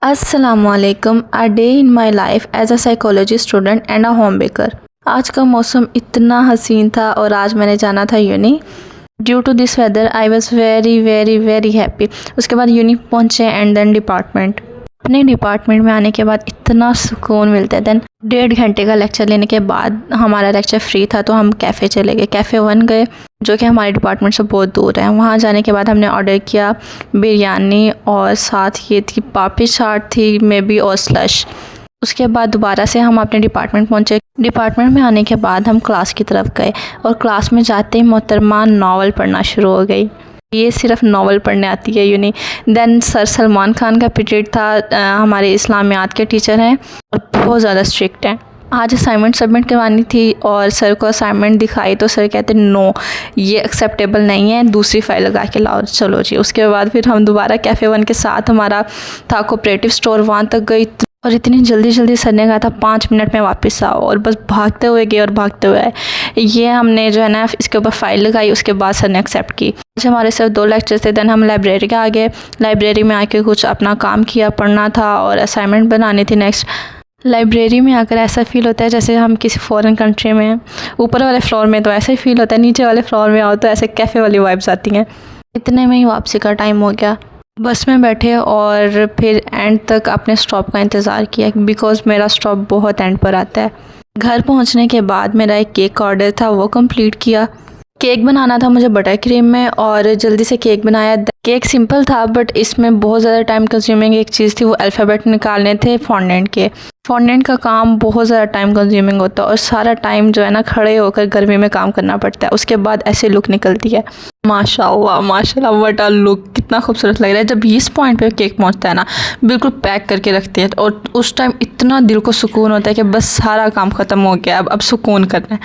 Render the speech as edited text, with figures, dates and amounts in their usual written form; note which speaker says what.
Speaker 1: असलकुम a day in my life as a psychology student and a home baker. आज का मौसम इतना हसीन था और आज मैंने जाना था uni. Due to this weather I was very very very happy. उसके बाद यूनी पहुँचे एंड देन डिपार्टमेंट। अपने डिपार्टमेंट में आने के बाद इतना सुकून मिलता है। देन 1.5 घंटे का लेक्चर लेने के बाद हमारा लेक्चर फ्री था तो हम कैफ़े चले गए, कैफ़े 1 गए जो कि हमारे डिपार्टमेंट से बहुत दूर है। वहाँ जाने के बाद हमने ऑर्डर किया बिरयानी और साथ ये थी पापड़ी चाट थी मे बी और स्लश। उसके बाद दोबारा से हम अपने डिपार्टमेंट पहुँचे। डिपार्टमेंट में आने के बाद हम क्लास की तरफ गए और क्लास में जाते ही मोहतरमा नावल पढ़ना शुरू हो गई। ये सिर्फ नावल पढ़ने आती है uni. Then sir Salman Khan का पीरियड था। हमारे इस्लामियात के टीचर हैं और बहुत ज़्यादा स्ट्रिक्ट हैं। आज असाइनमेंट सबमिट करवानी थी और सर को असाइनमेंट दिखाई तो सर कहते नो ये एक्सेप्टेबल नहीं है, दूसरी फाइल लगा के लाओ। चलो जी। उसके बाद फिर हम दोबारा कैफ़े 1 के साथ हमारा था कोऑपरेटिव स्टोर, वहाँ तक गई और इतनी जल्दी जल्दी सर ने कहा था 5 मिनट में वापस आओ और बस भागते हुए गए और भागते हुए आए। ये हमने जो है ना इसके ऊपर फाइल लगाई, उसके बाद सर ने एक्सेप्ट की। आज हमारे सर 2 लेक्चर थे। देन हम लाइब्रेरी आ गए। लाइब्रेरी में आके कुछ अपना काम किया, पढ़ना था और असाइनमेंट बनानी थी नेक्स्ट। लाइब्रेरी में आकर ऐसा फ़ील होता है जैसे हम किसी फ़ॉरेन कंट्री में हैं। ऊपर वाले फ्लोर में तो ऐसा ही फ़ील होता है, नीचे वाले फ्लोर में आओ तो ऐसे कैफ़े वाली वाइब्स आती हैं। इतने में ही वापसी का टाइम हो गया। बस में बैठे और फिर एंड तक अपने स्टॉप का इंतज़ार किया बिकॉज़ मेरा स्टॉप बहुत एंड पर आता है। घर पहुंचने के बाद मेरा एक केक का ऑर्डर था, वो कंप्लीट किया। केक बनाना था मुझे बटर क्रीम में और जल्दी से केक बनाया। केक सिंपल था बट इसमें बहुत ज़्यादा टाइम कंज्यूमिंग एक चीज़ थी, वो अल्फ़ाबेट निकालने थे फॉन्डेंट के। फॉन्डेंट का काम बहुत ज़्यादा टाइम कंज्यूमिंग होता है और सारा टाइम जो है ना खड़े होकर गर्मी में काम करना पड़ता है। उसके बाद ऐसे लुक निकलती है। माशाल्लाह माशाल्लाह व्हाट अ लुक, कितना खूबसूरत लग रहा है। जब इस पॉइंट पे केक पहुंचता है ना बिल्कुल पैक करके रखते हैं और उस टाइम इतना दिल को सुकून होता है कि बस सारा काम ख़त्म हो गया, अब सुकून करना है।